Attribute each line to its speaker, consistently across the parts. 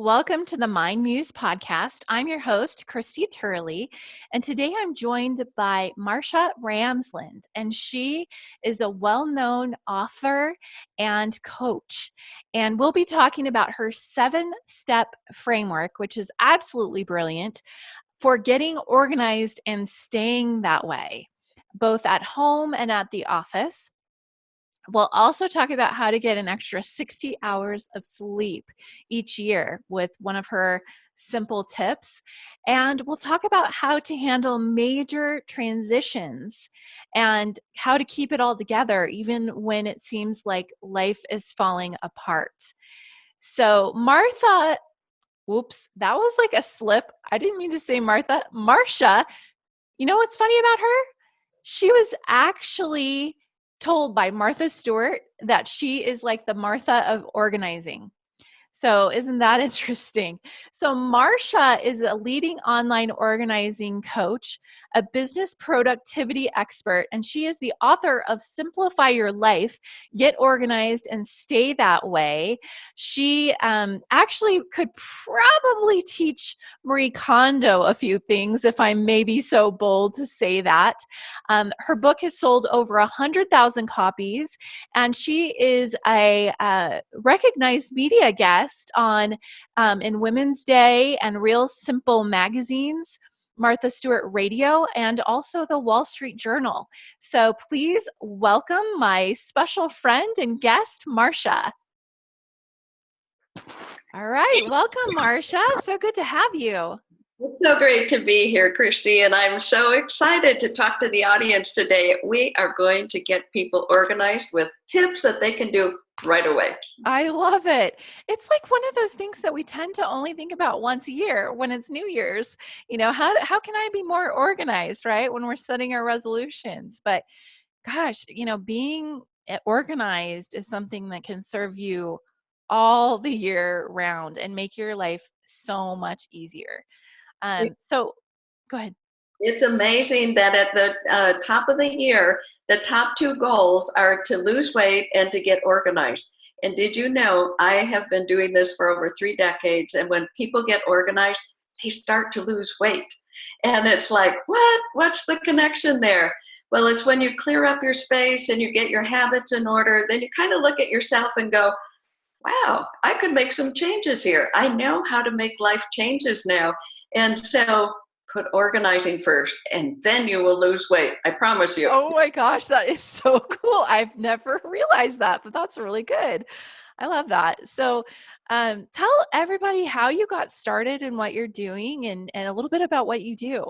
Speaker 1: Welcome to the Mind Muse podcast. I'm your host, Christy Turley, and today I'm joined by Marcia Ramsland, and she is a well-known author and coach. And we'll be talking about her 7-step framework, which is absolutely brilliant for getting organized and staying that way, both at home and at the office. We'll also talk about how to get an extra 60 hours of sleep each year with one of her simple tips. And we'll talk about how to handle major transitions and how to keep it all together, even when it seems like life is falling apart. So, Martha, whoops, that was like a slip. I didn't mean to say Martha. Marcia, you know what's funny about her? She was actually told by Martha Stewart that she is like the Martha of organizing. So isn't that interesting? So Marcia is a leading online organizing coach, a business productivity expert, and she is the author of Simplify Your Life, Get Organized and Stay That Way. She actually could probably teach Marie Kondo a few things, if I may be so bold to say that. Her book has sold over 100,000 copies, and she is a recognized media guest on in Women's Day and Real Simple magazines, Martha Stewart Radio, and also the Wall Street Journal. So please welcome my special friend and guest, Marcia. All right, welcome, Marcia. So good to have you.
Speaker 2: It's so great to be here, Christy, and I'm so excited to talk to the audience today. We are going to get people organized with tips that they can do right away.
Speaker 1: I love it. It's like one of those things that we tend to only think about once a year when it's New Year's. You know, how can I be more organized, right? When we're setting our resolutions. But gosh, you know, being organized is something that can serve you all the year round and make your life so much easier. So go ahead.
Speaker 2: It's amazing that at the top of the year, the top 2 goals are to lose weight and to get organized. And did you know, I have been doing this for over 3 decades, and when people get organized, they start to lose weight. And it's like, what? What's the connection there? Well, it's when you clear up your space and you get your habits in order, then you kind of look at yourself and go, wow, I could make some changes here. I know how to make life changes now. And so put organizing first, and then you will lose weight. I promise you.
Speaker 1: Oh my gosh, that is so cool. I've never realized that, but that's really good. I love that. So tell everybody how you got started and what you're doing and a little bit about what you do.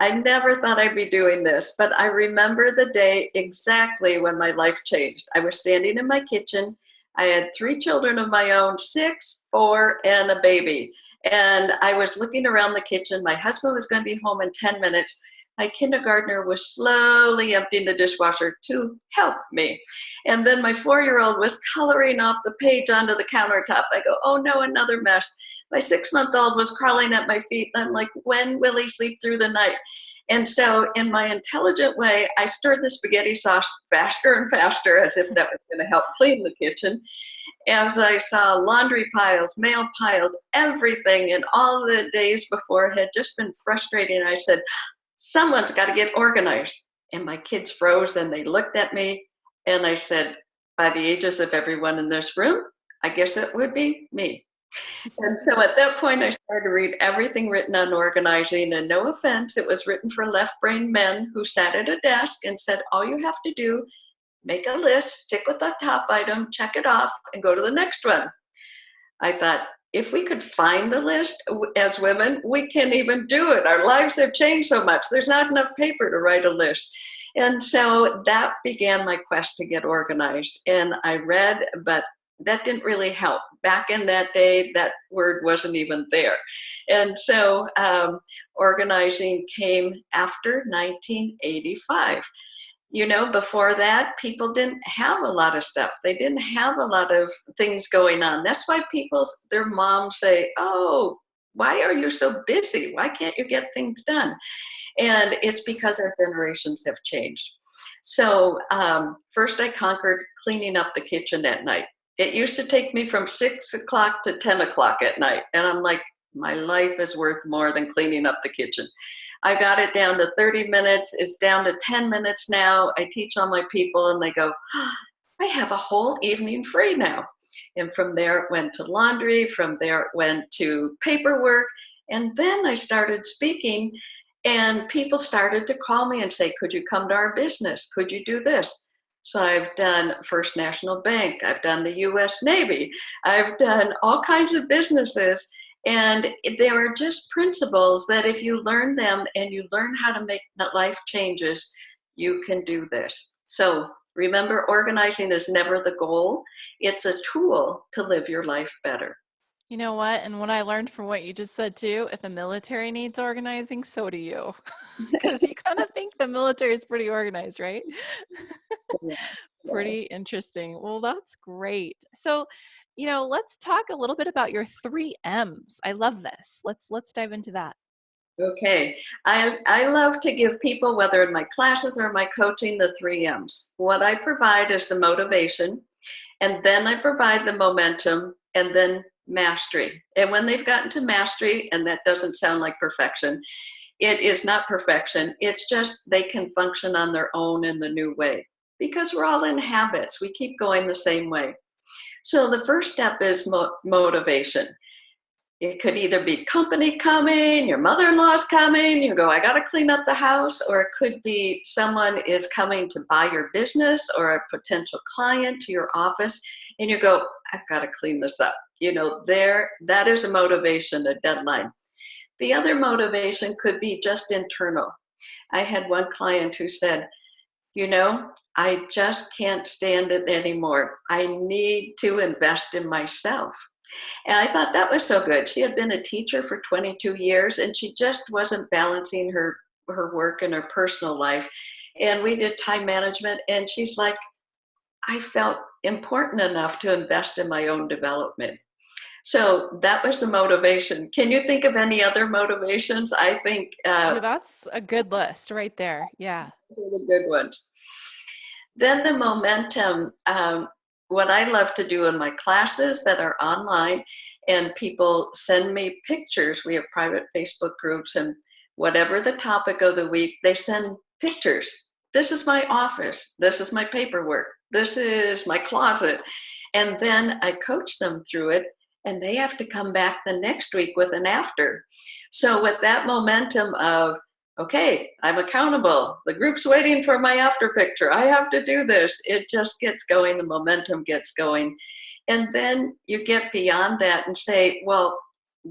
Speaker 2: I never thought I'd be doing this, but I remember the day exactly when my life changed. I was standing in my kitchen. I had 3 children of my own, 6, 4, and a baby. And I was looking around the kitchen. My husband was going to be home in 10 minutes. My kindergartner was slowly emptying the dishwasher to help me. And then my 4-year-old was coloring off the page onto the countertop. I go, oh no, another mess. My 6-month-old was crawling at my feet. And I'm like, when will he sleep through the night? And so in my intelligent way, I stirred the spaghetti sauce faster and faster, as if that was going to help clean the kitchen. As I saw laundry piles, mail piles, everything, and all the days before had just been frustrating. I said, someone's got to get organized. And my kids froze and they looked at me. And I said, by the ages of everyone in this room, I guess it would be me. And so at that point, I started to read everything written on organizing, and no offense, it was written for left-brained men who sat at a desk and said, all you have to do, make a list, stick with the top item, check it off, and go to the next one. I thought, if we could find the list as women, we can't even do it. Our lives have changed so much. There's not enough paper to write a list. And so that began my quest to get organized. And I read, but that didn't really help. Back in that day, that word wasn't even there. And so organizing came after 1985. You know, before that, people didn't have a lot of stuff. They didn't have a lot of things going on. That's why their moms say, oh, why are you so busy? Why can't you get things done? And it's because our generations have changed. So first I conquered cleaning up the kitchen at night. It used to take me from 6 o'clock to 10 o'clock at night. And I'm like, my life is worth more than cleaning up the kitchen. I got it down to 30 minutes. It's down to 10 minutes now. I teach all my people and they go, oh, I have a whole evening free now. And from there it went to laundry. From there it went to paperwork. And then I started speaking and people started to call me and say, could you come to our business? Could you do this? So I've done First National Bank. I've done the US Navy. I've done all kinds of businesses. And there are just principles that if you learn them and you learn how to make life changes, you can do this. So remember, organizing is never the goal. It's a tool to live your life better.
Speaker 1: You know what? And what I learned from what you just said too, if the military needs organizing, so do you. Because you kind of think the military is pretty organized, right?
Speaker 2: Yeah.
Speaker 1: Pretty interesting. Well, that's great. So, let's talk a little bit about your 3 M's. I love this. Let's dive into that.
Speaker 2: Okay. I love to give people, whether in my classes or my coaching, the 3 M's. What I provide is the motivation, and then I provide the momentum, and then mastery. And when they've gotten to mastery, and that doesn't sound like perfection, it is not perfection. It's just they can function on their own in the new way because we're all in habits. We keep going the same way. So the first step is motivation. It could either be company coming, your mother-in-law's coming, you go, I got to clean up the house, or it could be someone is coming to buy your business or a potential client to your office, and you go, I've got to clean this up. That is a motivation, a deadline. The other motivation could be just internal. I had one client who said, I just can't stand it anymore. I need to invest in myself. And I thought that was so good. She had been a teacher for 22 years and she just wasn't balancing her work and her personal life. And we did time management and she's like, I felt important enough to invest in my own development. So that was the motivation. Can you think of any other motivations? I think
Speaker 1: Yeah, that's a good list right there. Yeah.
Speaker 2: those are the good ones. Then the momentum, what I love to do in my classes that are online, and people send me pictures. We have private Facebook groups, and whatever the topic of the week, they send pictures. This is my office. This is my paperwork. This is my closet. And then I coach them through it, and they have to come back the next week with an after. So with that momentum of, okay, I'm accountable. The group's waiting for my after picture. I have to do this. It just gets going. The momentum gets going. And then you get beyond that and say, well,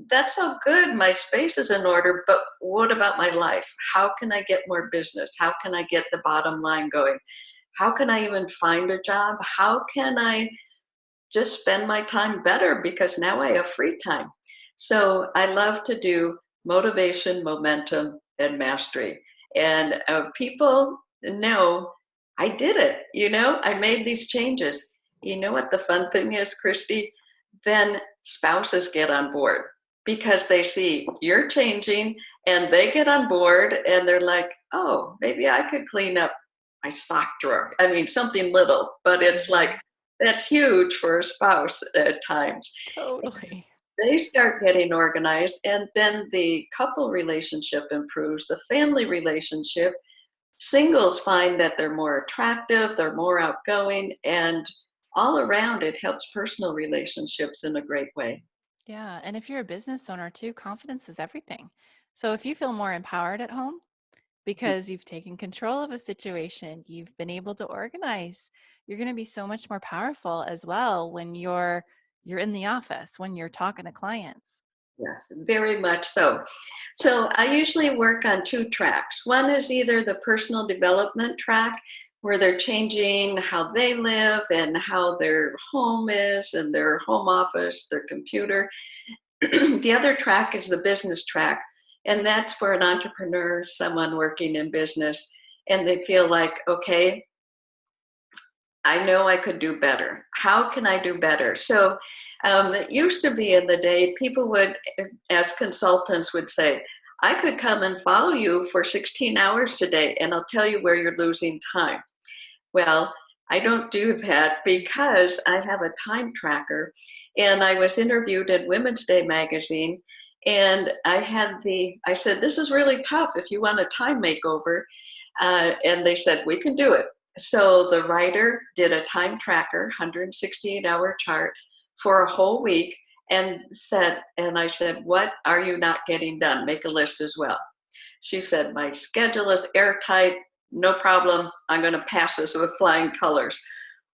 Speaker 2: that's so good. My space is in order, but what about my life? How can I get more business? How can I get the bottom line going? How can I even find a job? How can I just spend my time better because now I have free time? So I love to do motivation, momentum, and mastery. And people know I did it. I made these changes. You know what the fun thing is, Christy? Then spouses get on board because they see you're changing and they get on board and they're like, oh, maybe I could clean up my sock drawer. I mean, something little, but it's like, that's huge for a spouse at times.
Speaker 1: Totally.
Speaker 2: They start getting organized, and then the couple relationship improves, the family relationship. Singles find that they're more attractive, they're more outgoing, and all around it helps personal relationships in a great way.
Speaker 1: Yeah. And if you're a business owner too, confidence is everything. So if you feel more empowered at home because you've taken control of a situation, you've been able to organize, you're going to be so much more powerful as well when you're in the office, when you're talking to clients.
Speaker 2: Yes, very much so. So I usually work on 2 tracks. One is either the personal development track, where they're changing how they live and how their home is and their home office, their computer. The other track is the business track, and that's for an entrepreneur, someone working in business, and they feel like, okay, I know I could do better. How can I do better? So it used to be in the day, people would, as consultants, would say, I could come and follow you for 16 hours today, and I'll tell you where you're losing time. Well, I don't do that because I have a time tracker, and I was interviewed in Women's Day magazine, and I said, this is really tough if you want a time makeover. And they said, we can do it. So the writer did a time tracker, 168-hour chart for a whole week, and I said, what are you not getting done? Make a list as well. She said, my schedule is airtight, no problem. I'm going to pass this with flying colors.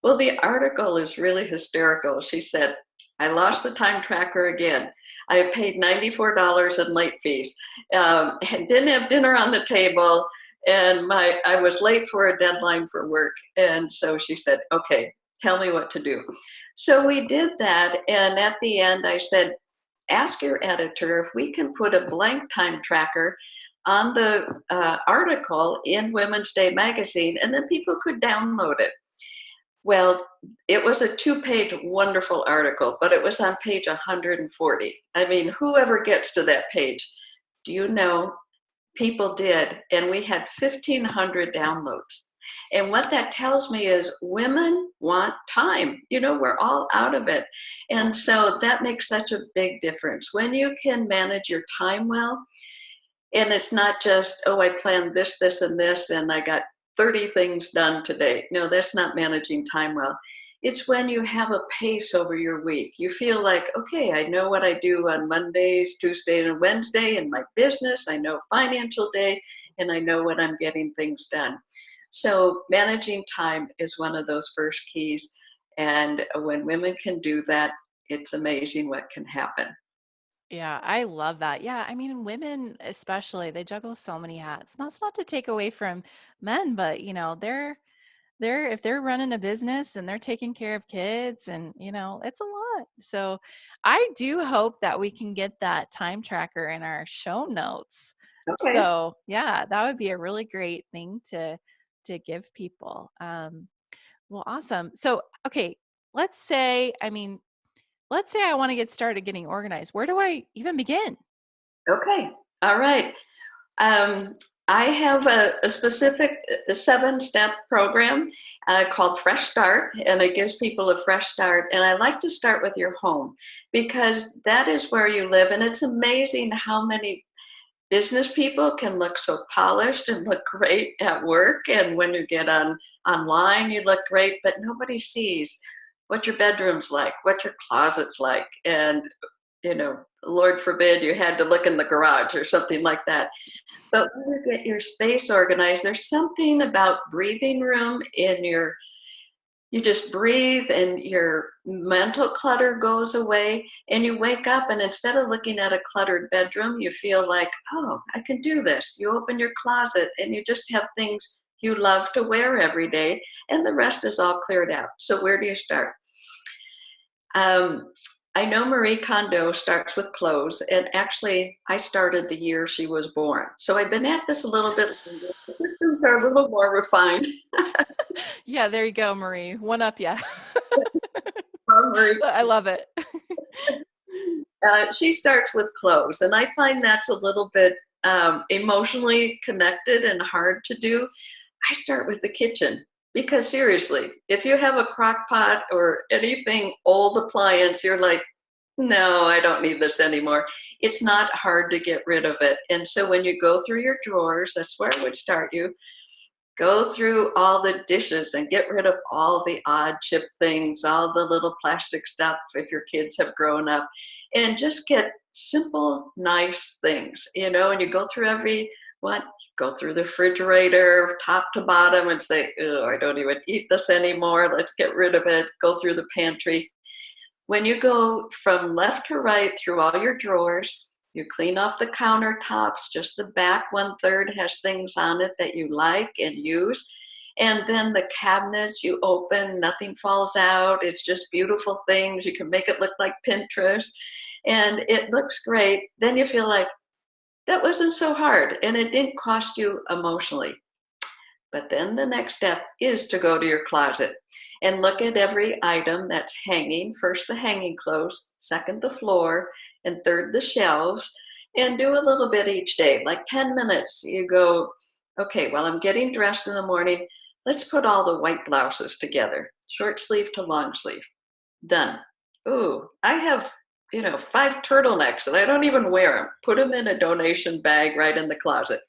Speaker 2: Well, the article is really hysterical. She said, I lost the time tracker again. I paid $94 in late fees. Didn't have dinner on the table, and I was late for a deadline for work. And so she said, okay, tell me what to do. So we did that, and at the end I said, ask your editor if we can put a blank time tracker on the article in Women's Day magazine, and then people could download it. Well, it was a 2-page wonderful article, but it was on page 140. I mean, whoever gets to that page, do you know, people did, and we had 1,500 downloads. And what that tells me is women want time. You know, we're all out of it. And so that makes such a big difference. When you can manage your time well, and it's not just, oh, I planned this, this, and this, and I got 30 things done today. No, that's not managing time well. It's when you have a pace over your week. You feel like, okay, I know what I do on Mondays, Tuesday, and Wednesday in my business. I know financial day, and I know when I'm getting things done. So managing time is one of those first keys. And when women can do that, it's amazing what can happen.
Speaker 1: Yeah, I love that. Yeah, I mean, women especially, they juggle so many hats. That's not to take away from men, but they're if they're running a business and they're taking care of kids and it's a lot. So I do hope that we can get that time tracker in our show notes.
Speaker 2: Okay.
Speaker 1: So yeah, that would be a really great thing to give people. Well, awesome. So okay, let's say, let's say I want to get started getting organized. Where do I even begin?
Speaker 2: Okay. All right. Um, I have a specific 7-step program called Fresh Start, and it gives people a fresh start. And I like to start with your home because that is where you live. And it's amazing how many business people can look so polished and look great at work. And when you get online, you look great, but nobody sees what your bedroom's like, what your closet's like. And, Lord forbid you had to look in the garage or something like that. But when you get your space organized, there's something about breathing room you just breathe and your mental clutter goes away and you wake up, and instead of looking at a cluttered bedroom, you feel like, oh, I can do this. You open your closet and you just have things you love to wear every day, and the rest is all cleared out. So where do you start? I know Marie Kondo starts with clothes, and actually I started the year she was born. So I've been at this a little bit longer. The systems are a little more refined.
Speaker 1: Yeah, there you go, Marie. One up, yeah.
Speaker 2: Marie,
Speaker 1: I love it.
Speaker 2: she starts with clothes, and I find that's a little bit emotionally connected and hard to do. I start with the kitchen because seriously, if you have a crock pot or anything old appliance, you're like, no, I don't need this anymore. It's not hard to get rid of it. And so when you go through your drawers, that's where I would start you. Go through all the dishes and get rid of all the odd chip things, all the little plastic stuff if your kids have grown up, and just get simple, nice things, and you go through go through the refrigerator, top to bottom, and say, oh, I don't even eat this anymore. Let's get rid of it. Go through the pantry. When you go from left to right through all your drawers, you clean off the countertops. Just the back 1/3 has things on it that you like and use. And then the cabinets you open, nothing falls out. It's just beautiful things. You can make it look like Pinterest, and it looks great. Then you feel like that wasn't so hard, and it didn't cost you emotionally. But then the next step is to go to your closet and look at every item that's hanging. First, the hanging clothes, second, the floor, and third, the shelves. And do a little bit each day, like 10 minutes. You go, okay, well, I'm getting dressed in the morning. Let's put all the white blouses together, short sleeve to long sleeve. Done. Ooh, I have, 5 turtlenecks and I don't even wear them. Put them in a donation bag right in the closet.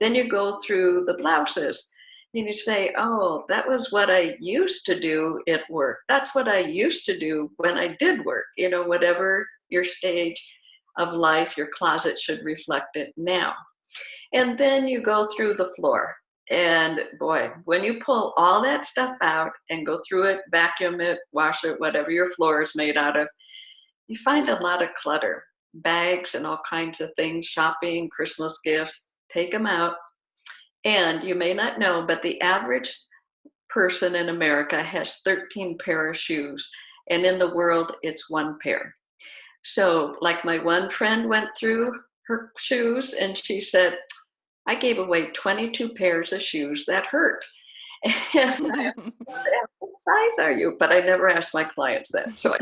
Speaker 2: Then you go through the blouses and you say, oh, that was what I used to do at work. That's what I used to do when I did work. Whatever your stage of life, your closet should reflect it now. And then you go through the floor. And boy, when you pull all that stuff out and go through it, vacuum it, wash it, whatever your floor is made out of, you find a lot of clutter, bags and all kinds of things, shopping, Christmas gifts, take them out. And you may not know, but the average person in America has 13 pair of shoes. And in the world, it's 1 pair. So like my one friend went through her shoes and she said, I gave away 22 pairs of shoes. That hurt. And I asked, what size are you? But I never asked my clients that. So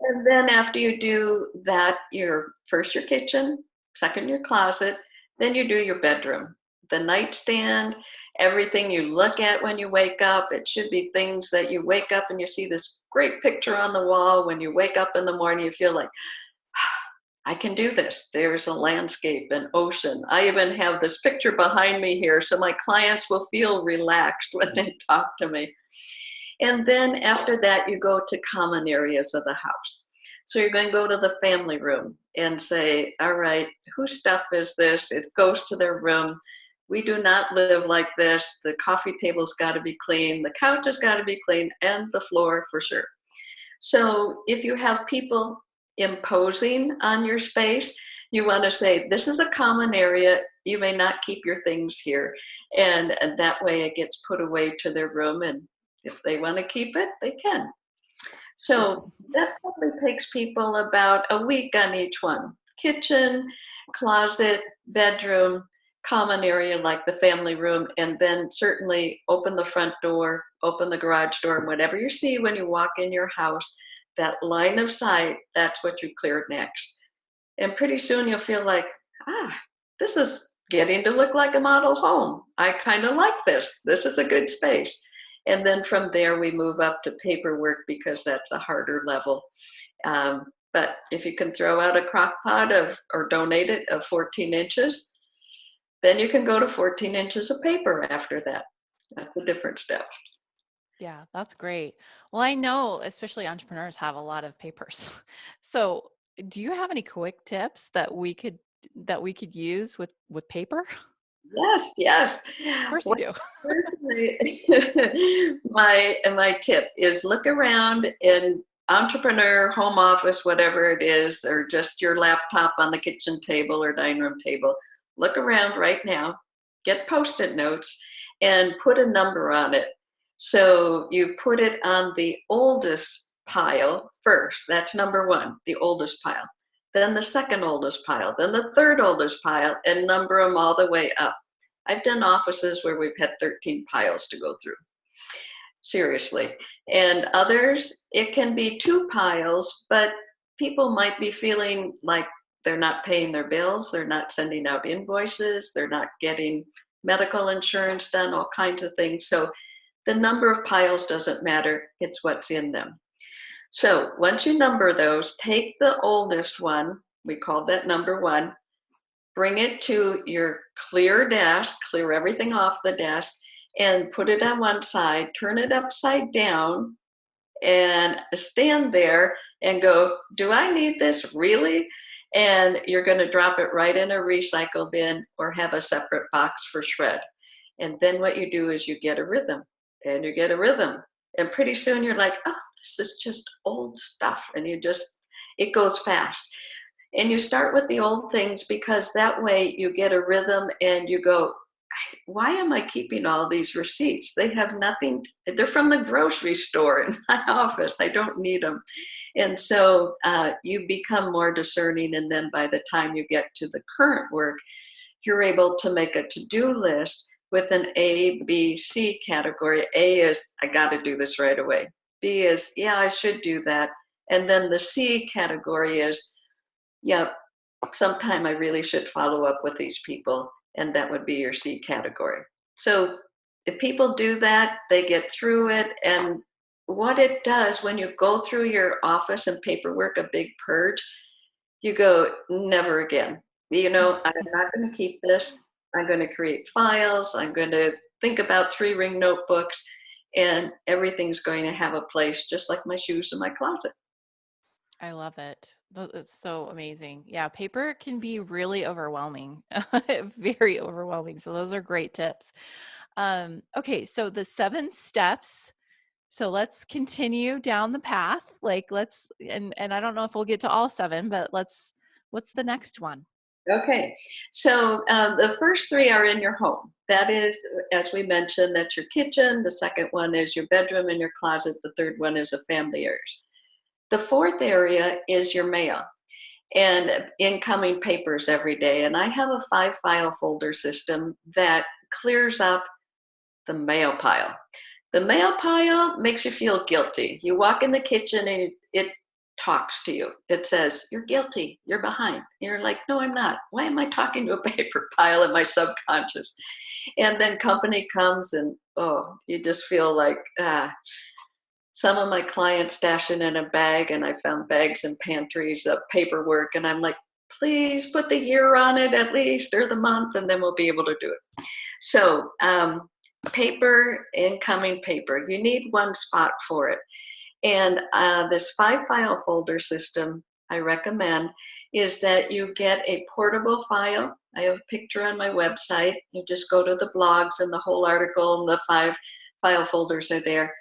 Speaker 2: and then after you do that, first your kitchen, second your closet, then you do your bedroom. The nightstand, everything you look at when you wake up, it should be things that you wake up and you see this great picture on the wall. When you wake up in the morning, you feel like, I can do this. There's a landscape, an ocean. I even have this picture behind me here, so my clients will feel relaxed when they talk to me. And then after that, you go to common areas of the house. So you're going to go to the family room and say, all right, whose stuff is this? It goes to their room. We do not live like this. The coffee table's got to be clean. The couch has got to be clean, and the floor for sure. So if you have people imposing on your space, you want to say, this is a common area. You may not keep your things here. And that way it gets put away to their room. And if they want to keep it, they can. So that probably takes people about a week on each one. Kitchen, closet, bedroom, common area like the family room, and then certainly open the front door, open the garage door, and whatever you see when you walk in your house, that line of sight, that's what you clear next. And pretty soon you'll feel like, this is getting to look like a model home. I kind of like this. This is a good space. And then from there, we move up to paperwork because that's a harder level. But if you can throw out a crock pot or donate it of 14 inches, then you can go to 14 inches of paper after that. That's a different step.
Speaker 1: Yeah, that's great. Well, I know especially entrepreneurs have a lot of papers. So, do you have any quick tips that we could use with paper?
Speaker 2: Yes.
Speaker 1: Of course you
Speaker 2: Well,
Speaker 1: do.
Speaker 2: personally, my tip is look around in entrepreneur, home office, whatever it is, or just your laptop on the kitchen table or dining room table. Look around right now, get Post-it notes, and put a number on it. So you put it on the oldest pile first. That's number 1, the oldest pile. Then the second oldest pile, then the third oldest pile, and number them all the way up. I've done offices where we've had 13 piles to go through. Seriously. And others, it can be 2 piles, but people might be feeling like they're not paying their bills, they're not sending out invoices, they're not getting medical insurance done, all kinds of things. So the number of piles doesn't matter, it's what's in them. So once you number those, take the oldest one, we called that number 1, bring it to your clear desk, clear everything off the desk, and put it on one side, turn it upside down, and stand there and go, do I need this really? And you're going to drop it right in a recycle bin or have a separate box for shred. And then what you do is you get a rhythm, and you get a rhythm. And pretty soon you're like, oh, this is just old stuff. And it goes fast. And you start with the old things because that way you get a rhythm and you go, why am I keeping all these receipts? They have nothing, they're from the grocery store in my office. I don't need them. And so you become more discerning. And then by the time you get to the current work, you're able to make a to-do list with an A, B, C category. A is, I got to do this right away. B is, yeah, I should do that. And then the C category is, yeah, sometime I really should follow up with these people. And that would be your C category. So if people do that, they get through it. And what it does when you go through your office and paperwork, a big purge, you go, never again. You know, I'm not going to keep this. I'm going to create files. I'm going to think about 3-ring notebooks, and everything's going to have a place, just like my shoes in my closet.
Speaker 1: I love it. It's so amazing. Yeah, paper can be really overwhelming, very overwhelming. So those are great tips. Okay, so the 7 steps. So let's continue down the path. Like and I don't know if we'll get to all 7, but what's the next one?
Speaker 2: Okay, so the first 3 are in your home. That is, as we mentioned, that's your kitchen. The second one is your bedroom and your closet. The third one is a family areas. The fourth area is your mail and incoming papers every day. And I have a 5-file folder system that clears up the mail pile. The mail pile makes you feel guilty. You walk in the kitchen and it talks to you. It says, you're guilty, you're behind. And you're like, no, I'm not. Why am I talking to a paper pile in my subconscious? And then company comes and, oh, you just feel like, some of my clients stash it in a bag, and I found bags in pantries of paperwork, and I'm like, please put the year on it at least, or the month, and then we'll be able to do it. So paper, incoming paper, you need one spot for it. And this 5-file folder system I recommend is that you get a portable file. I have a picture on my website. You just go to the blogs and the whole article, and the 5-file folders are there.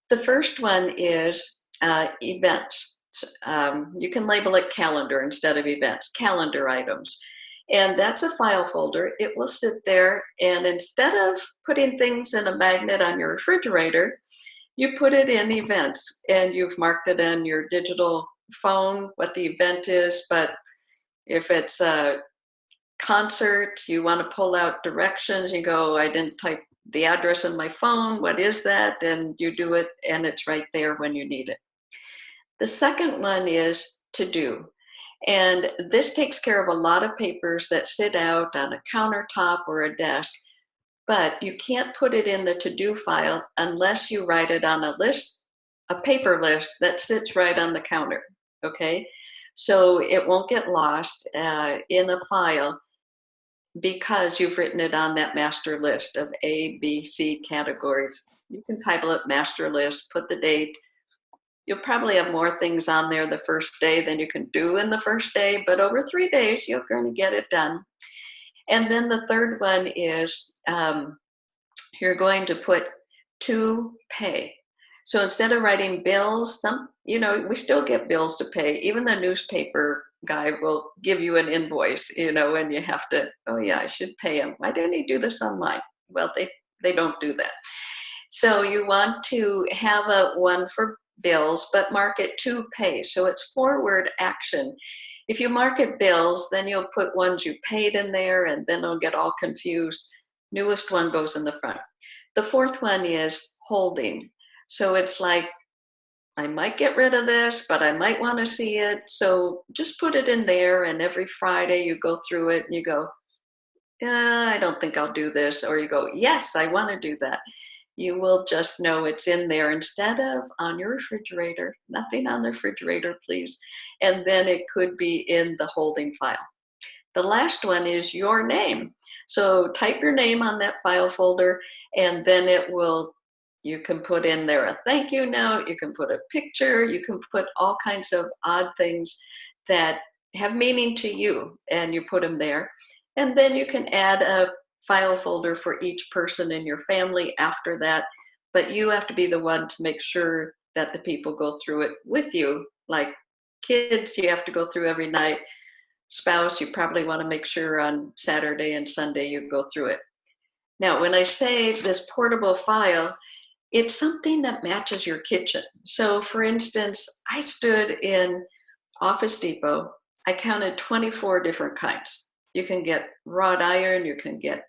Speaker 2: The first one is events. You can label it calendar instead of events, calendar items. And that's a file folder. It will sit there, and instead of putting things in a magnet on your refrigerator, you put it in events, and you've marked it on your digital phone what the event is. But if it's a concert, you want to pull out directions, you go, I didn't type the address on my phone, what is that? And you do it, and it's right there when you need it. The second one is to do. And this takes care of a lot of papers that sit out on a countertop or a desk, but you can't put it in the to-do file unless you write it on a list, a paper list that sits right on the counter, okay? So it won't get lost in a file, because you've written it on that master list of A, B, C categories. You can title it master list, put the date. You'll probably have more things on there the first day than you can do in the first day, but over 3 days, you're going to get it done. And then the third one is you're going to put to pay. So instead of writing bills, we still get bills to pay. Even the newspaper guy will give you an invoice, and you have to, oh yeah, I should pay him. Why didn't he do this online? Well, they don't do that. So you want to have a one for bills, but mark it to pay. So it's forward action. If you mark it bills, then you'll put ones you paid in there, and then they'll get all confused. Newest one goes in the front. The fourth one is holding. So it's like, I might get rid of this, but I might want to see it. So just put it in there, and every Friday you go through it and you go, I don't think I'll do this. Or you go, yes, I want to do that. You will just know it's in there instead of on your refrigerator. Nothing on the refrigerator, please. And then it could be in the holding file. The last one is your name. So type your name on that file folder, and then you can put in there a thank you note, you can put a picture, you can put all kinds of odd things that have meaning to you, and you put them there. And then you can add a file folder for each person in your family after that, but you have to be the one to make sure that the people go through it with you. Like kids, you have to go through every night. Spouse, you probably want to make sure on Saturday and Sunday you go through it. Now, when I say this portable file, it's something that matches your kitchen. So for instance, I stood in Office Depot. I counted 24 different kinds. You can get wrought iron, you can get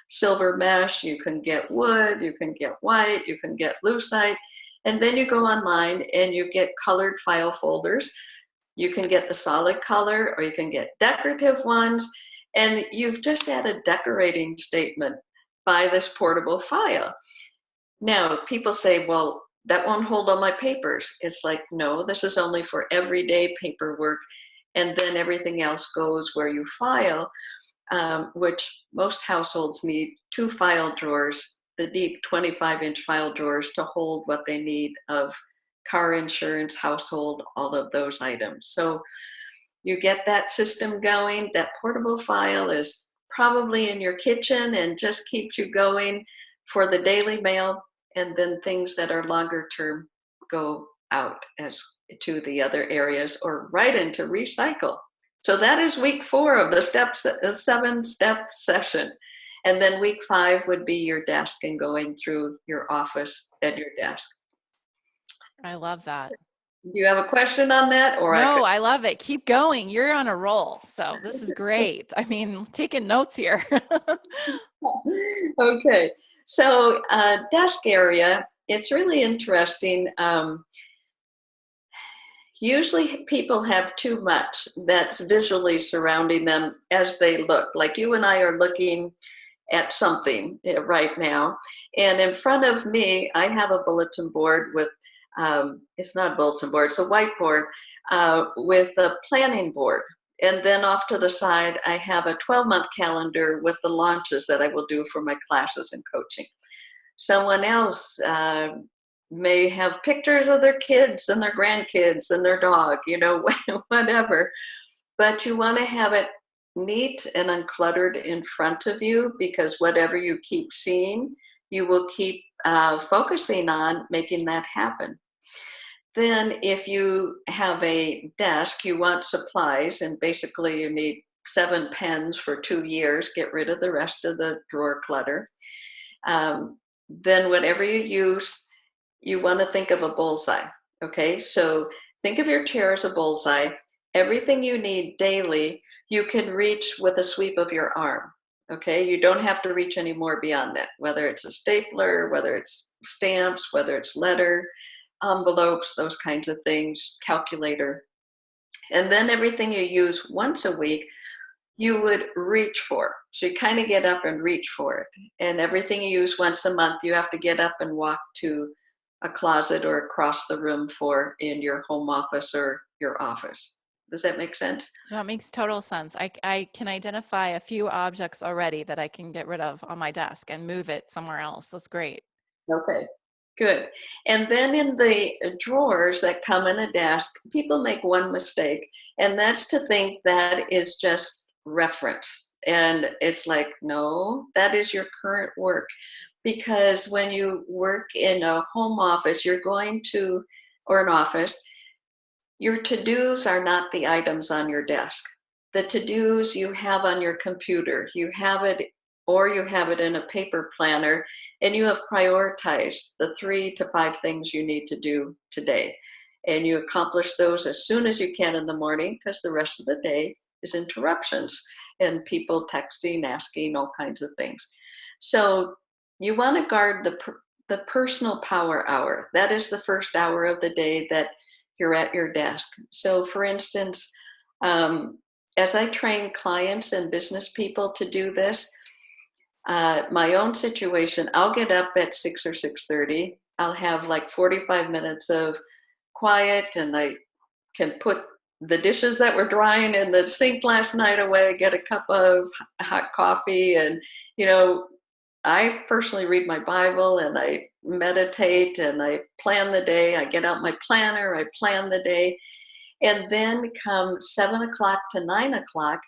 Speaker 2: silver mesh, you can get wood, you can get white, you can get lucite. And then you go online and you get colored file folders. You can get the solid color, or you can get decorative ones. And you've just added decorating statement. buy this portable file. Now, people say, well, that won't hold all my papers. It's like, no, this is only for everyday paperwork. And then everything else goes where you file, which most households need 2 file drawers, the deep 25-inch file drawers to hold what they need of car insurance, household, all of those items. So you get that system going. That portable file is probably in your kitchen and just keeps you going for the daily mail, and then things that are longer term go out as to the other areas or right into recycle. So that is week 4 of the 7-step session. And then week 5 would be your desk and going through your office at your desk.
Speaker 1: I love that.
Speaker 2: Do you have a question on that? Or
Speaker 1: No, I love it. Keep going. You're on a roll. So this is great. I mean, taking notes here.
Speaker 2: Okay. So desk area, it's really interesting. Usually people have too much that's visually surrounding them as they look. Like you and I are looking at something right now. And in front of me, I have a bulletin board with, it's not a bulletin board, it's a whiteboard with a planning board. And then off to the side, I have a 12-month calendar with the launches that I will do for my classes and coaching. Someone else may have pictures of their kids and their grandkids and their dog, whatever. But you want to have it neat and uncluttered in front of you, because whatever you keep seeing, you will keep focusing on making that happen. Then if you have a desk, you want supplies, and basically you need 7 pens for 2 years, get rid of the rest of the drawer clutter. Then whatever you use, you want to think of a bullseye, okay? So think of your chair as a bullseye. Everything you need daily, you can reach with a sweep of your arm, okay? You don't have to reach any more beyond that, whether it's a stapler, whether it's stamps, whether it's letter, envelopes, those kinds of things, calculator. And then everything you use once a week, you would reach for. So you kind of get up and reach for it. And everything you use once a month, you have to get up and walk to a closet or across the room for in your home office or your office. Does that make sense?
Speaker 1: No, it makes total sense. I can identify a few objects already that I can get rid of on my desk and move it somewhere else. That's great.
Speaker 2: Okay, good. And then in the drawers that come in a desk, people make one mistake, and that's to think that is just reference. And it's like, no, that is your current work. Because when you work in a home office, you're going to, or an office, your to-dos are not the items on your desk. The to-dos you have on your computer, you have it, or you have it in a paper planner, and you have prioritized the 3 to 5 things you need to do today. And you accomplish those as soon as you can in the morning, because the rest of the day is interruptions and people texting, asking, all kinds of things. So you want to guard the personal power hour. That is the first hour of the day that you're at your desk. So for instance, as I train clients and business people to do this, my own situation, I'll get up at 6 or 6:30. I'll have like 45 minutes of quiet, and I can put the dishes that were drying in the sink last night away, get a cup of hot coffee, and I personally read my Bible and I meditate and I plan the day. I get out my planner, I plan the day. And then come 7 o'clock to 9 o'clock,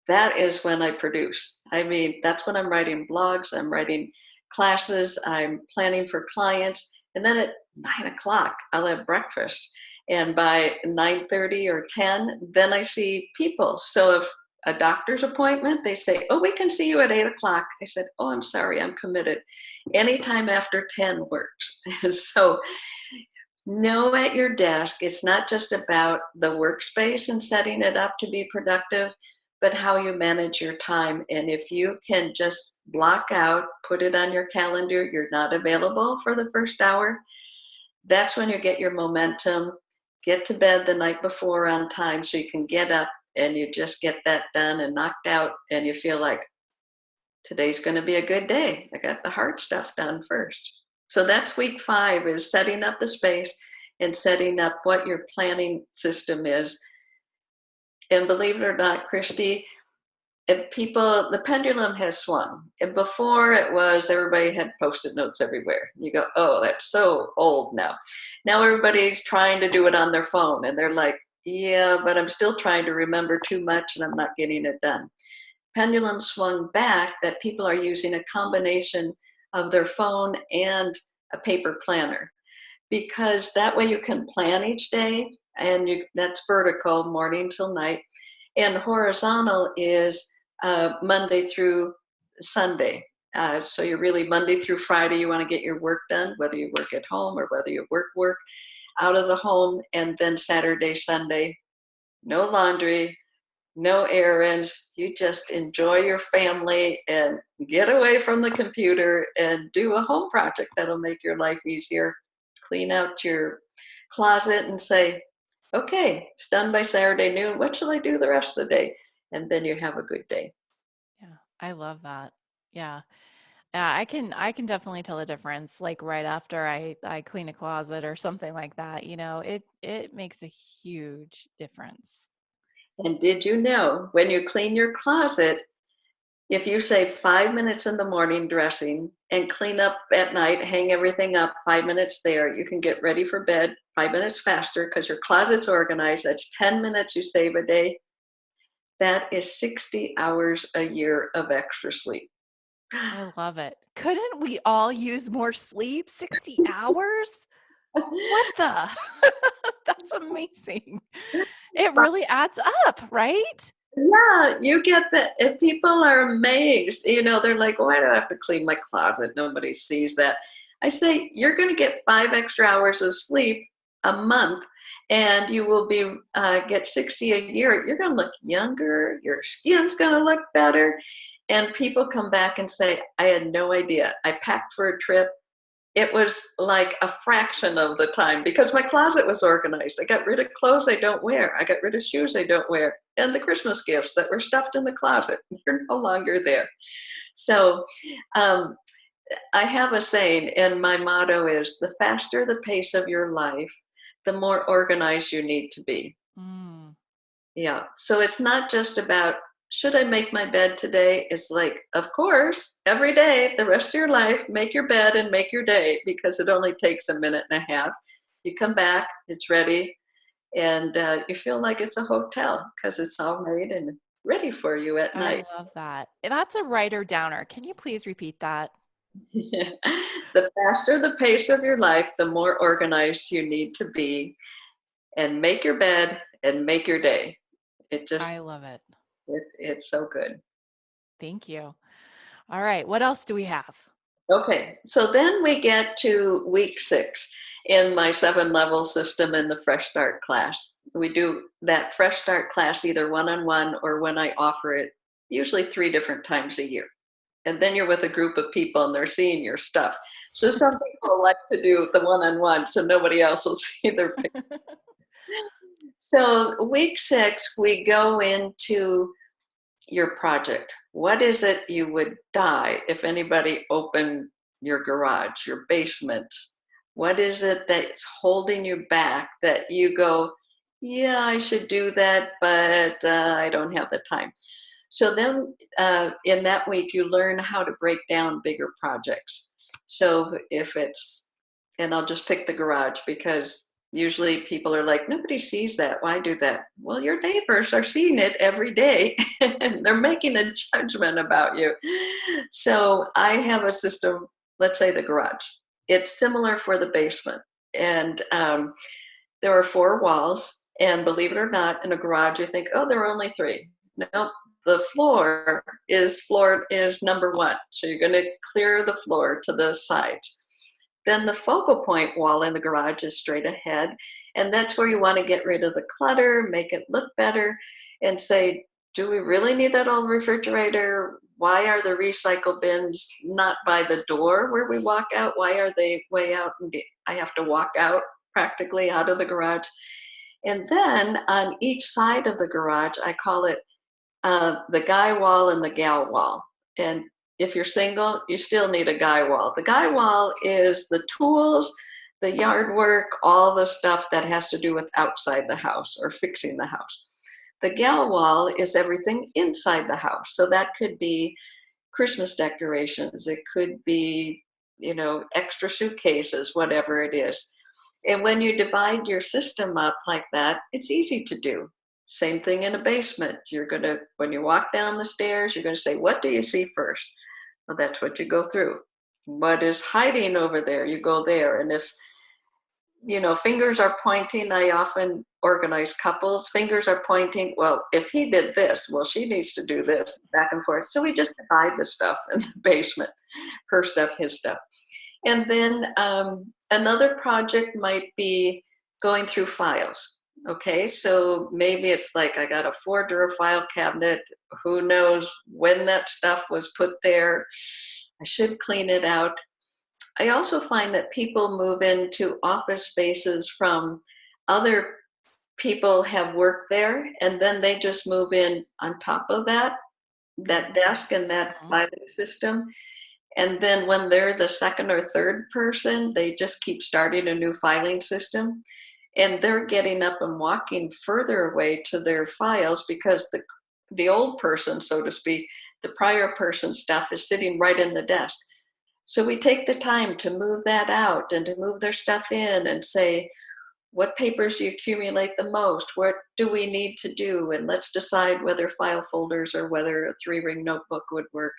Speaker 2: that is when I produce. I mean, that's when I'm writing blogs, I'm writing classes, I'm planning for clients. And then at 9 o'clock, I'll have breakfast. And by 9:30 or 10, then I see people. So if a doctor's appointment, they say, oh, we can see you at 8 o'clock. I said, oh, I'm sorry, I'm committed. Anytime after 10 works. So know at your desk, it's not just about the workspace and setting it up to be productive, but how you manage your time. And if you can just block out, put it on your calendar, you're not available for the first hour, that's when you get your momentum. Get to bed the night before on time so you can get up and you just get that done and knocked out, and you feel like today's going to be a good day. I got the hard stuff done first. So that's week 5, is setting up the space and setting up what your planning system is. And believe it or not, Christy, the pendulum has swung. And before it was, everybody had Post-it notes everywhere. You go, oh, that's so old now. Now everybody's trying to do it on their phone, and they're like, yeah, but I'm still trying to remember too much and I'm not getting it done. Pendulum swung back that people are using a combination of their phone and a paper planner, because that way you can plan each day, and that's vertical, morning till night, and horizontal is Monday through Sunday. So you're really Monday through Friday, you want to get your work done, whether you work at home or whether you work out of the home, and then Saturday, Sunday, no laundry, no errands. You just enjoy your family and get away from the computer and do a home project that'll make your life easier. Clean out your closet and say, okay, it's done by Saturday noon. What shall I do the rest of the day? And then you have a good day.
Speaker 1: Yeah, I love that. Yeah. Yeah, I can definitely tell a difference. Like right after I clean a closet or something like that, it makes a huge difference.
Speaker 2: And did you know, when you clean your closet, if you say 5 minutes in the morning dressing and clean up at night, hang everything up 5 minutes there, you can get ready for bed 5 minutes faster because your closet's organized. That's 10 minutes you save a day. That is 60 hours a year of extra sleep.
Speaker 1: I love it. Couldn't we all use more sleep? 60 hours? What the? That's amazing. It really adds up, right?
Speaker 2: Yeah, you get that. And people are amazed. They're like, why do I have to clean my closet? Nobody sees that. I say, you're going to get 5 extra hours of sleep a month, and you will get 60 a year. You're going to look younger. Your skin's going to look better. And people come back and say, I had no idea. I packed for a trip. It was like a fraction of the time because my closet was organized. I got rid of clothes I don't wear. I got rid of shoes I don't wear. And the Christmas gifts that were stuffed in the closet, they're no longer there. So I have a saying, and my motto is, the faster the pace of your life, the more organized you need to be.
Speaker 1: Mm,
Speaker 2: Yeah. So it's not just about, should I make my bed today? It's like, of course, every day, the rest of your life, make your bed and make your day, because it only takes a minute and a half. You come back, it's ready, and you feel like it's a hotel because it's all made and ready for you at
Speaker 1: I
Speaker 2: night.
Speaker 1: love that. That's a writer downer. Can you please repeat that?
Speaker 2: The faster the pace of your life, the more organized you need to be, and make your bed and make your day. It
Speaker 1: I
Speaker 2: just,
Speaker 1: love it.
Speaker 2: it's so good.
Speaker 1: Thank you. All right. What else do we have?
Speaker 2: Okay, so then we get to week 6 in my 7-level system in the Fresh Start class. We do that Fresh Start class either one-on-one or when I offer it, usually 3 different times a year. And then you're with a group of people and they're seeing your stuff. So some people like to do the one-on-one so nobody else will see their picture. So week 6, we go into your project. What is it you would die if anybody opened your garage, your basement? What is it that's holding you back that you go, yeah, I should do that, but I don't have the time? So then in that week, you learn how to break down bigger projects. So if it's, and I'll just pick the garage because usually people are like, nobody sees that. Why do that? Well, your neighbors are seeing it every day and they're making a judgment about you. So I have a system, let's say the garage. It's similar for the basement. And there are 4 walls. And believe it or not, in a garage, you think, oh, there are only 3. No, the floor is number 1. So you're going to clear the floor to the sides. Then the focal point wall in the garage is straight ahead. And that's where you want to get rid of the clutter, make it look better, and say, do we really need that old refrigerator? Why are the recycle bins not by the door where we walk out? Why are they way out? I have to walk out practically out of the garage. And then on each side of the garage, I call it the guy wall and the gal wall. And If you're single, you still need a guy wall. The guy wall is the tools, the yard work, all the stuff that has to do with outside the house or fixing the house. The gal wall is everything inside the house. So that could be Christmas decorations. It could be, extra suitcases, whatever it is. And when you divide your system up like that, it's easy to do. Same thing in a basement. When you walk down the stairs, you're going to say, what do you see first? Well, that's what you go through. What is hiding over there? You go there. And if, fingers are pointing, I often organize couples. Fingers are pointing, well, if he did this, well, she needs to do this, back and forth. So we just divide the stuff in the basement, her stuff, his stuff. And then another project might be going through files. Okay, so maybe it's like I got a 4-drawer file cabinet. Who knows when that stuff was put there? I should clean it out. I also find that people move into office spaces from other people have worked there, and then they just move in on top of that desk and that filing system. And then when they're the second or third person, they just keep starting a new filing system. And they're getting up and walking further away to their files because the old person, so to speak, the prior person's stuff is sitting right in the desk. So we take the time to move that out and to move their stuff in and say, what papers do you accumulate the most? What do we need to do? And let's decide whether file folders or whether a 3-ring notebook would work.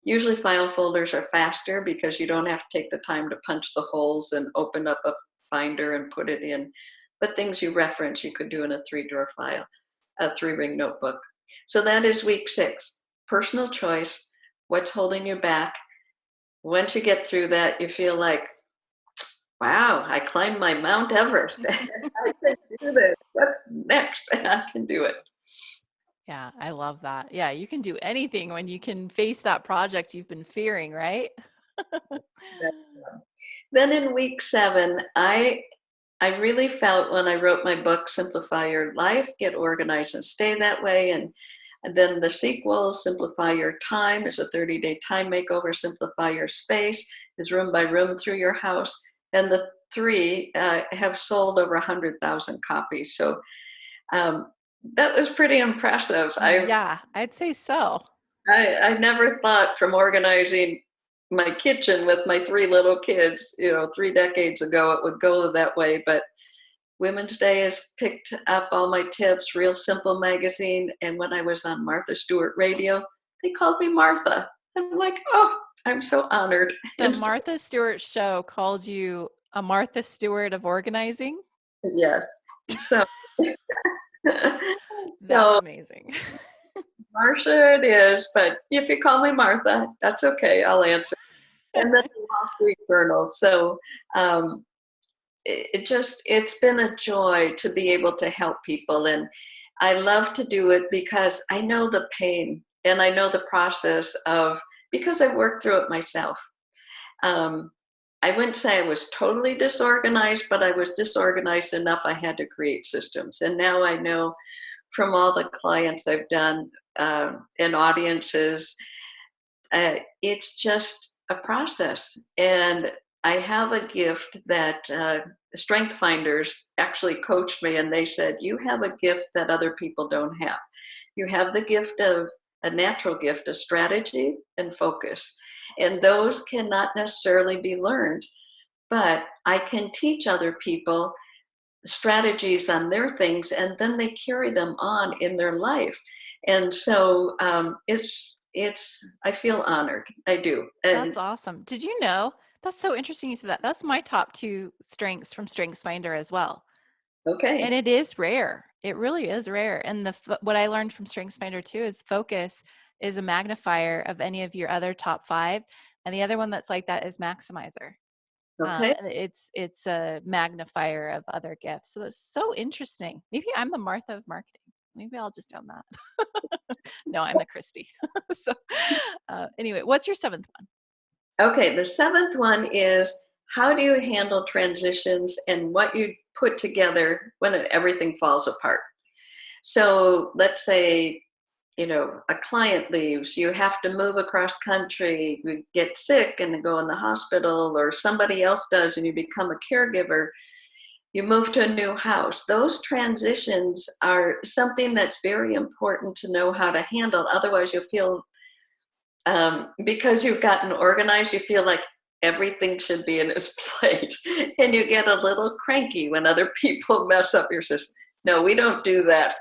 Speaker 2: Usually file folders are faster because you don't have to take the time to punch the holes and open up a binder and put it in. But things you reference, you could do in a 3-drawer file, a 3-ring notebook. So that is week 6. Personal choice, what's holding you back. Once you get through that, you feel like, wow, I climbed my Mount Everest. I can do this. What's next? I can do it.
Speaker 1: Yeah, I love that. Yeah, you can do anything when you can face that project you've been fearing, right?
Speaker 2: Then in week 7, I really felt when I wrote my book, Simplify Your Life, Get Organized and Stay That Way. And then the sequel, Simplify Your Time, is a 30-day time makeover. Simplify Your Space is room by room through your house. And the 3 have sold over 100,000 copies. So that was pretty impressive.
Speaker 1: Yeah, I'd say so.
Speaker 2: I never thought from organizing my kitchen with my 3 little kids, 3 decades ago, it would go that way. But Women's Day has picked up all my tips, Real Simple magazine. And when I was on Martha Stewart radio, they called me Martha. I'm like, oh, I'm so honored.
Speaker 1: The Martha Stewart show called you a Martha Stewart of organizing?
Speaker 2: Yes. So
Speaker 1: that's amazing.
Speaker 2: Marcia it is, but if you call me Martha, that's okay. I'll answer. And then the Wall Street Journal. So it's been a joy to be able to help people. And I love to do it because I know the pain and I know the process because I've worked through it myself. I wouldn't say I was totally disorganized, but I was disorganized enough I had to create systems. And now I know from all the clients I've done and audiences, it's just a process. And I have a gift that Strength Finders actually coached me, and they said, you have a gift that other people don't have. You have the gift of a natural gift of strategy and focus. And those cannot necessarily be learned, but I can teach other people strategies on their things, and then they carry them on in their life. And so I feel honored. I do. And
Speaker 1: that's awesome. Did you know? That's so interesting you said that. That's my top 2 strengths from StrengthsFinder as well.
Speaker 2: Okay.
Speaker 1: And it is rare. It really is rare. And what I learned from StrengthsFinder too is focus is a magnifier of any of your other top 5. And the other one that's like that is maximizer.
Speaker 2: Okay.
Speaker 1: It's a magnifier of other gifts. So that's so interesting. Maybe I'm the Martha of marketing. Maybe I'll just own that. No, I'm the Christy. So anyway, what's your 7th one?
Speaker 2: Okay, the 7th one is how do you handle transitions and what you put together when everything falls apart? So let's say a client leaves, you have to move across country, you get sick and go in the hospital, or somebody else does and you become a caregiver, you move to a new house. Those transitions are something that's very important to know how to handle. Otherwise, you'll feel, because you've gotten organized, you feel like everything should be in its place. And you get a little cranky when other people mess up your system. No, we don't do that.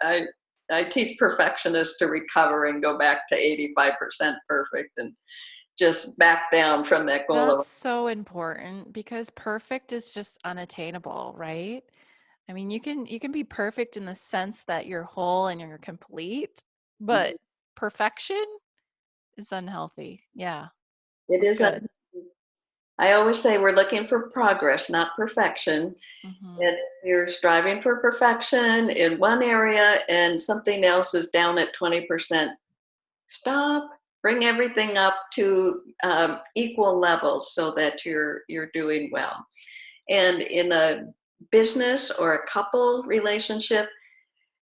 Speaker 2: I teach perfectionists to recover and go back to 85% perfect and just back down from that goal of.
Speaker 1: That's so important because perfect is just unattainable, right? I mean, you can be perfect in the sense that you're whole and you're complete, but perfection is unhealthy. Yeah,
Speaker 2: It
Speaker 1: that's
Speaker 2: is.
Speaker 1: good.
Speaker 2: I always say we're looking for progress, not perfection.
Speaker 1: Hmm.
Speaker 2: And if you're striving for perfection in one area and something else is down at 20%, stop. Bring everything up to equal levels so that you're doing well. And in a business or a couple relationship,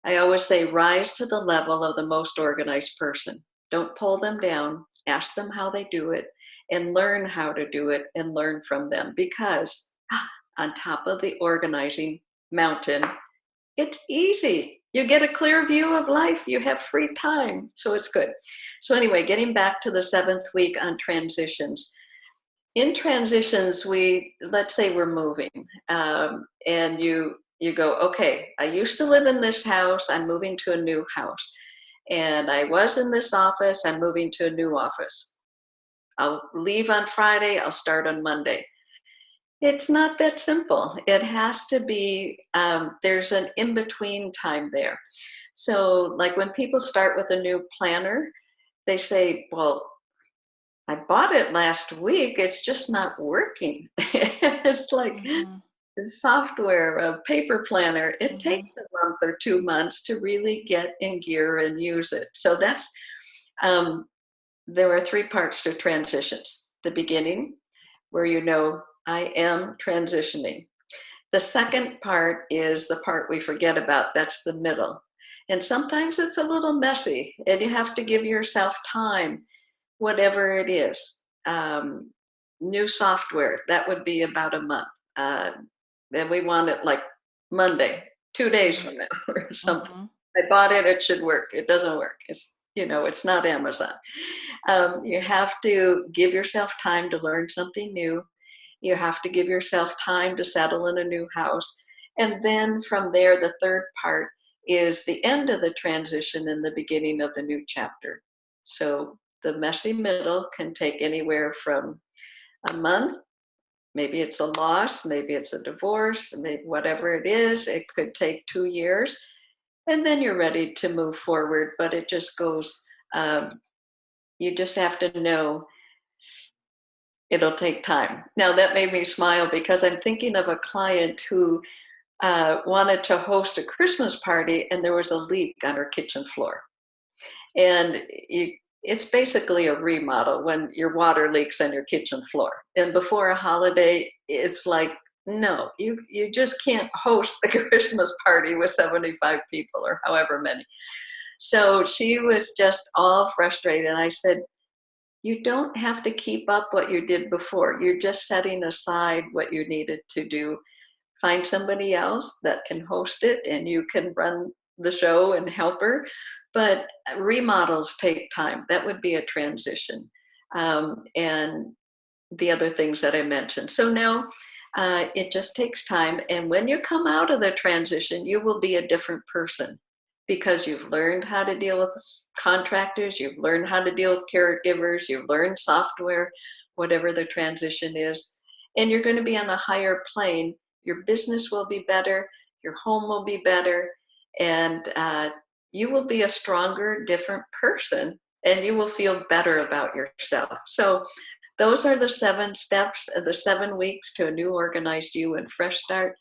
Speaker 2: I always say rise to the level of the most organized person. Don't pull them down. Ask them how they do it and learn how to do it and learn from them, because on top of the organizing mountain, it's easy. You get a clear view of life. You have free time. So it's good. So, anyway, getting back to the 7th week on transitions. In transitions, let's say we're moving, and you go, okay, I used to live in this house, I'm moving to a new house, and I was in this office, I'm moving to a new office. I'll leave on Friday, I'll start on Monday. It's not that simple. It has to be, there's an in-between time there. So like when people start with a new planner, they say, well, I bought it last week, it's just not working. It's like
Speaker 1: Hmm.
Speaker 2: software, a paper planner, it
Speaker 1: Hmm.
Speaker 2: takes a month or 2 months to really get in gear and use it. So that's, um, there are 3 parts to transitions. The beginning, where I am transitioning. The second part is the part we forget about, that's the middle. And sometimes it's a little messy and you have to give yourself time, whatever it is. New software, that would be about a month. Uh, then we want it like Monday, 2 days
Speaker 1: Hmm.
Speaker 2: from now or something.
Speaker 1: Hmm.
Speaker 2: I bought it, it should work. It doesn't work. It's not Amazon. You have to give yourself time to learn something new. You have to give yourself time to settle in a new house. And then from there, the third part is the end of the transition and the beginning of the new chapter. So the messy middle can take anywhere from a month, maybe it's a loss, maybe it's a divorce, maybe whatever it is, it could take 2 years. And then you're ready to move forward, but it just goes, you just have to know it'll take time. Now, that made me smile because I'm thinking of a client who wanted to host a Christmas party and there was a leak on her kitchen floor. And it's basically a remodel when your water leaks on your kitchen floor. And before a holiday, it's like, no, you just can't host the Christmas party with 75 people or however many. So she was just all frustrated. And I said, you don't have to keep up what you did before. You're just setting aside what you needed to do. Find somebody else that can host it and you can run the show and help her. But remodels take time. That would be a transition. And the other things that I mentioned. So now it just takes time. And when you come out of the transition, you will be a different person because you've learned how to deal with contractors, you've learned how to deal with caregivers, you've learned software, whatever the transition is. And you're going to be on a higher plane. Your business will be better, your home will be better, and you will be a stronger, different person, and you will feel better about yourself. So those are the 7 steps, the 7 weeks to a new organized you and fresh start.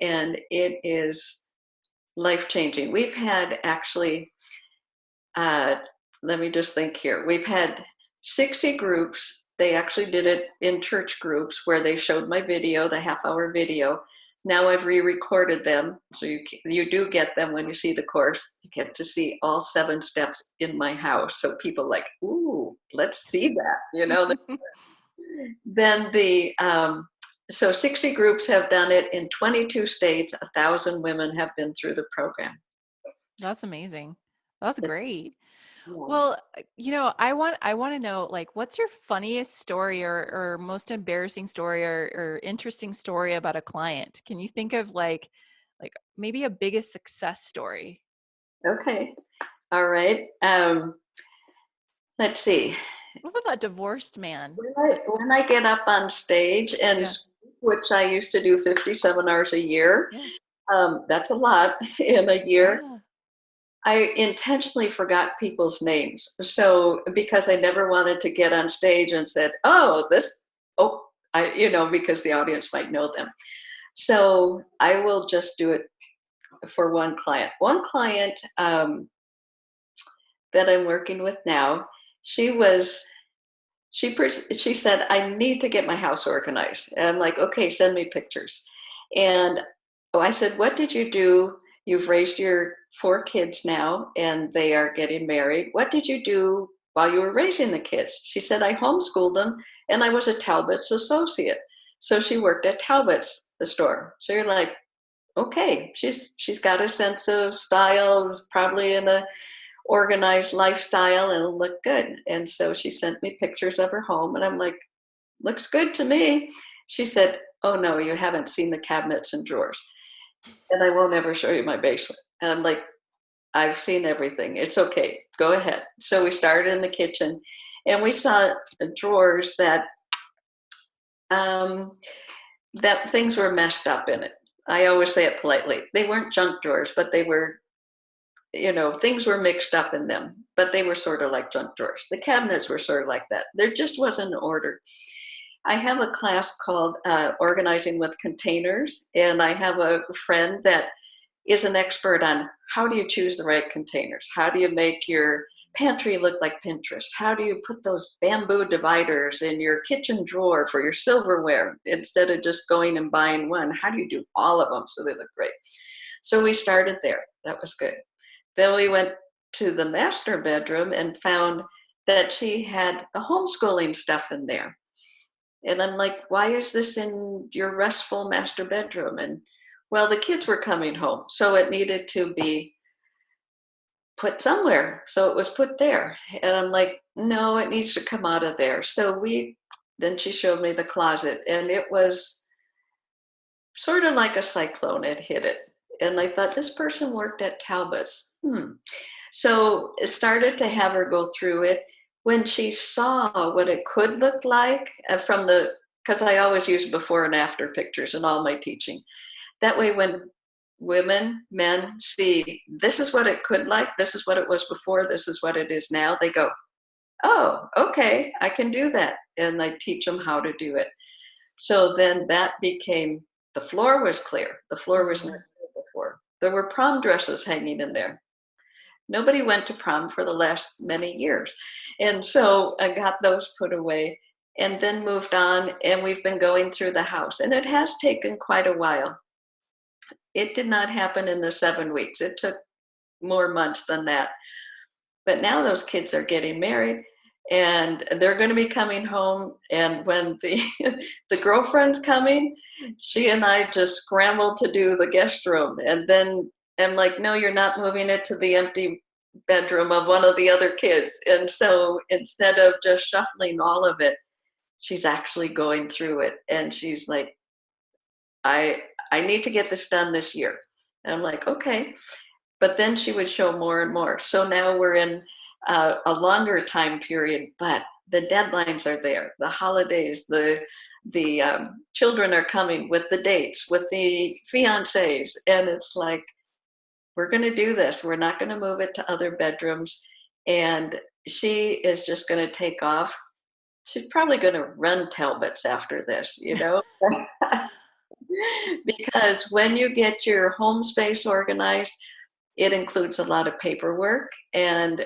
Speaker 2: And it is life changing. We've had actually, uh, let me just think here. We've had 60 groups. They actually did it in church groups where they showed my video, the half-hour video. Now I've re-recorded them, so you do get them when you see the course. You get to see all 7 steps in my house. So people like, ooh, let's see that, you know. Then so 60 groups have done it in 22 states. 1,000 women have been through the program.
Speaker 1: That's amazing. That's
Speaker 2: It,
Speaker 1: great.
Speaker 2: yeah.
Speaker 1: Well, I want to know, like, what's your funniest story or most embarrassing story or interesting story about a client? Can you think of like maybe a biggest success story?
Speaker 2: Okay. All right. Let's see.
Speaker 1: What about that divorced man?
Speaker 2: When I get up on stage and
Speaker 1: Yeah.
Speaker 2: speak, which I used to do 50 seminars a year,
Speaker 1: Yeah.
Speaker 2: that's a lot in a year.
Speaker 1: Yeah.
Speaker 2: I intentionally forgot people's names. So because I never wanted to get on stage and said, "Oh, this," oh, because the audience might know them. So I will just do it for one client. One client that I'm working with now, she was she said, "I need to get my house organized." And I'm like, "Okay, send me pictures." And I said, "What did you do? You've raised your 4 kids now and they are getting married. What did you do while you were raising the kids?" She said, "I homeschooled them and I was a Talbot's associate." So she worked at Talbot's the store. So you're like, okay, she's got a sense of style, probably in a organized lifestyle, and it'll look good. And so she sent me pictures of her home, and I'm like, looks good to me. She said, "Oh no, you haven't seen the cabinets and drawers, and I won't ever show you my basement." And I'm like, "I've seen everything. It's okay. Go ahead." So we started in the kitchen, and we saw drawers um, that things were messed up in it. I always say it politely. They weren't junk drawers, but they were, things were mixed up in them, but they were sort of like junk drawers. The cabinets were sort of like that. There just wasn't an order. I have a class called Organizing with Containers, and I have a friend that is an expert on how do you choose the right containers? How do you make your pantry look like Pinterest? How do you put those bamboo dividers in your kitchen drawer for your silverware instead of just going and buying one? How do you do all of them so they look great? So we started there. That was good. Then we went to the master bedroom and found that she had the homeschooling stuff in there. And I'm like, "Why is this in your restful master bedroom?" And well, the kids were coming home, so it needed to be put somewhere. So it was put there. And I'm like, "No, it needs to come out of there." So then she showed me the closet, and it was sort of like a cyclone had hit it. And I thought, this person worked at Talbot's. So it started to have her go through it. When she saw what it could look like because I always use before and after pictures in all my teaching. That way, when women, men see this is what it could like, this is what it was before, this is what it is now, they go, "Oh, okay, I can do that." And I teach them how to do it. So then that became, the floor was clear. The floor was
Speaker 1: Mm-hmm.
Speaker 2: never there before. There were prom dresses hanging in there. Nobody went to prom for the last many years. And so I got those put away and then moved on. And we've been going through the house. And it has taken quite a while. It did not happen in the 7 weeks, it took more months than that. But now those kids are getting married and they're going to be coming home. And when the girlfriend's coming, she and I just scrambled to do the guest room. And then I'm like, "No, you're not moving it to the empty bedroom of one of the other kids." And so instead of just shuffling all of it, she's actually going through it. And she's like, I need to get this done this year. And I'm like, "Okay." But then she would show more and more. So now we're in a longer time period, but the deadlines are there. The holidays, the children are coming with the dates, with the fiancés, and it's like, we're going to do this. We're not going to move it to other bedrooms, and she is just going to take off. She's probably going to run Talbots after this. Because when you get your home space organized, it includes a lot of paperwork. And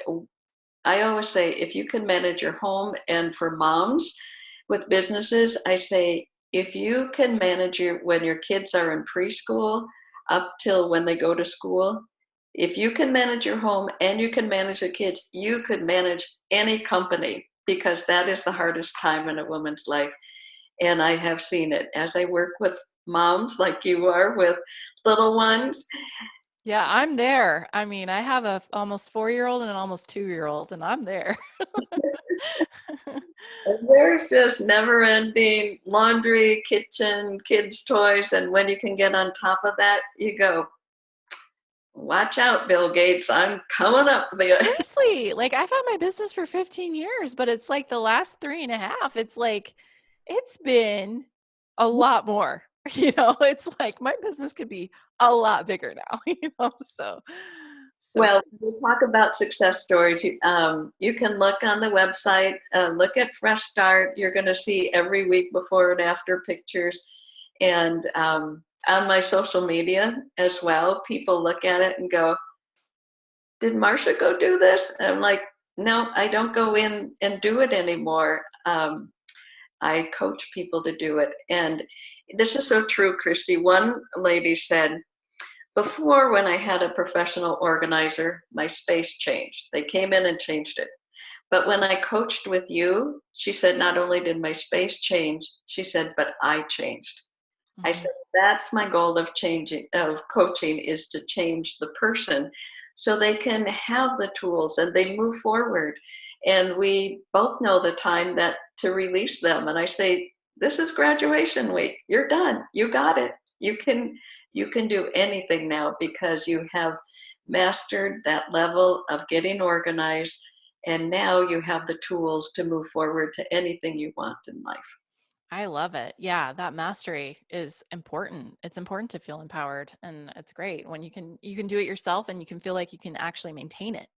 Speaker 2: I always say, if you can manage your home, and for moms with businesses, I say, if you can manage when your kids are in preschool up till when they go to school, if you can manage your home and you can manage the kids, you could manage any company, because that is the hardest time in a woman's life. And I have seen it as I work with moms like you are with little ones.
Speaker 1: Yeah, I'm there. I mean, I have a almost 4-year-old and an almost 2-year-old, and I'm there.
Speaker 2: And there's just never ending laundry, kitchen, kids' toys. And when you can get on top of that, you go, watch out, Bill Gates, I'm coming up there.
Speaker 1: Seriously, like I've had my business for 15 years, but it's like the last 3.5, it's like it's been a lot more. It's like my business could be a lot bigger now, so
Speaker 2: Well,
Speaker 1: crazy.
Speaker 2: we talk about success stories. You can look on the website, look at Fresh Start. You're going to see every week before and after pictures. And on my social media as well, people look at it and go, did Marcia go do this? And I'm like, no, I don't go in and do it anymore. I coach people to do it. And this is so true, Christy. One lady said, before, when I had a professional organizer, my space changed. They came in and changed it. But when I coached with you, she said, not only did my space change, she said, but I changed. I
Speaker 1: Mhm.
Speaker 2: said, that's my goal of coaching, is to change the person so they can have the tools and they move forward. And we both know the time that to release them. And I say, this is graduation week. You're done. You got it. You can do anything now because you have mastered that level of getting organized. And now you have the tools to move forward to anything you want in life.
Speaker 1: I love it. Yeah, that mastery is important. It's important to feel empowered, and it's great when you can do it yourself and you can feel like you can actually maintain it.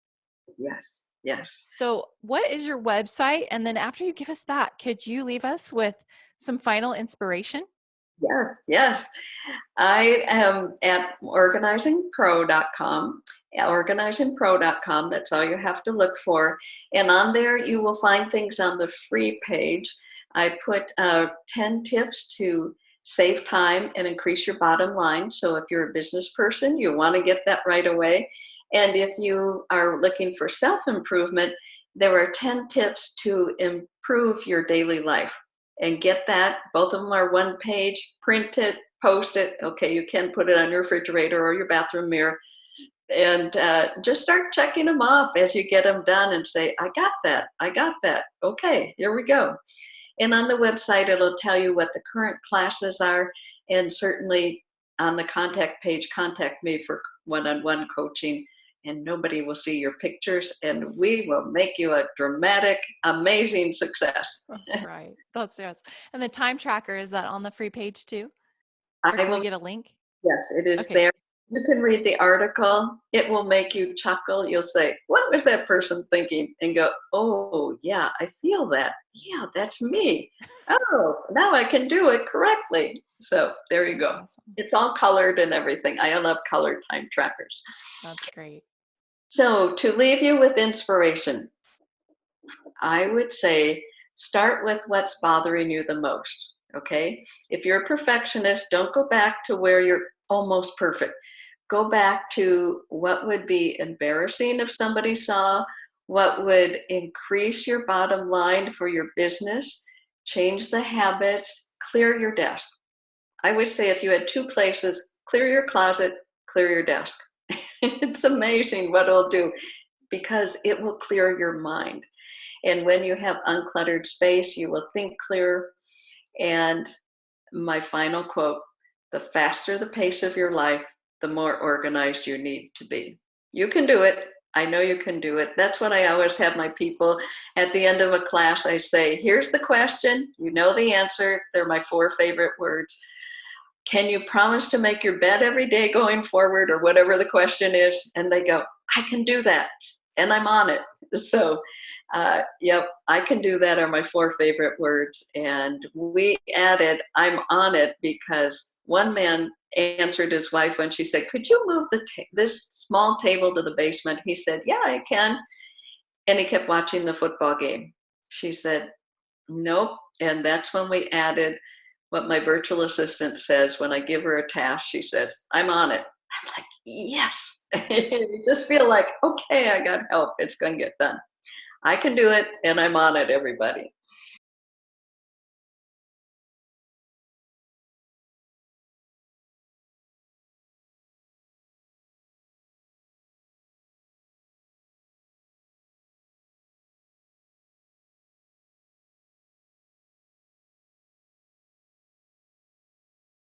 Speaker 2: Yes, yes.
Speaker 1: So, what is your website? And then after you give us that, could you leave us with some final inspiration?
Speaker 2: Yes, yes. I am at organizingpro.com. Organizingpro.com, that's all you have to look for. And on there, you will find things on the free page. I put 10 tips to save time and increase your bottom line. So if you're a business person, you want to get that right away. And if you are looking for self improvement, there are 10 tips to improve your daily life. And get that. Both of them are one page. Print it, post it. Okay, you can put it on your refrigerator or your bathroom mirror. And just start checking them off as you get them done and say, I got that. I got that. Okay, here we go. And on the website, it'll tell you what the current classes are. And certainly on the contact page, contact me for one-on-one coaching. And nobody will see your pictures, and we will make you a dramatic, amazing success.
Speaker 1: That's right. That's yes. And the time tracker, is that on the free page too? Or
Speaker 2: I
Speaker 1: can we
Speaker 2: will.
Speaker 1: get a link?
Speaker 2: Yes, it is
Speaker 1: Okay.
Speaker 2: there. You can read the article. It will make you chuckle. You'll say, what was that person thinking? And go, oh, yeah, I feel that. Yeah, that's me. Oh, now I can do it correctly. So there you go.
Speaker 1: Awesome.
Speaker 2: It's all colored and everything. I love colored time trackers.
Speaker 1: That's great.
Speaker 2: So to leave you with inspiration, I would say start with what's bothering you the most. Okay. If you're a perfectionist, don't go back to where you're almost perfect. Go back to what would be embarrassing if somebody saw, what would increase your bottom line for your business, change the habits, clear your desk. I would say if you had two places, clear your closet, clear your desk. It's amazing what it'll do because it will clear your mind. And when you have uncluttered space, you will think clearer. And my final quote, the faster the pace of your life, the more organized you need to be. You can do it. I know you can do it. That's what I always have my people at the end of a class. I say, here's the question. You know the answer. They're my 4 favorite words. Can you promise to make your bed every day going forward, or whatever the question is? And they go, I can do that. And I'm on it. So, yep, I can do that are my 4 favorite words. And we added, I'm on it, because one man answered his wife when she said, could you move this small table to the basement? He said, yeah, I can. And he kept watching the football game. She said, nope. And that's when we added, what my virtual assistant says when I give her a task. She says, I'm on it. I'm like, yes. You just feel like, okay, I got help. It's going to get done. I can do it, and I'm on it, everybody.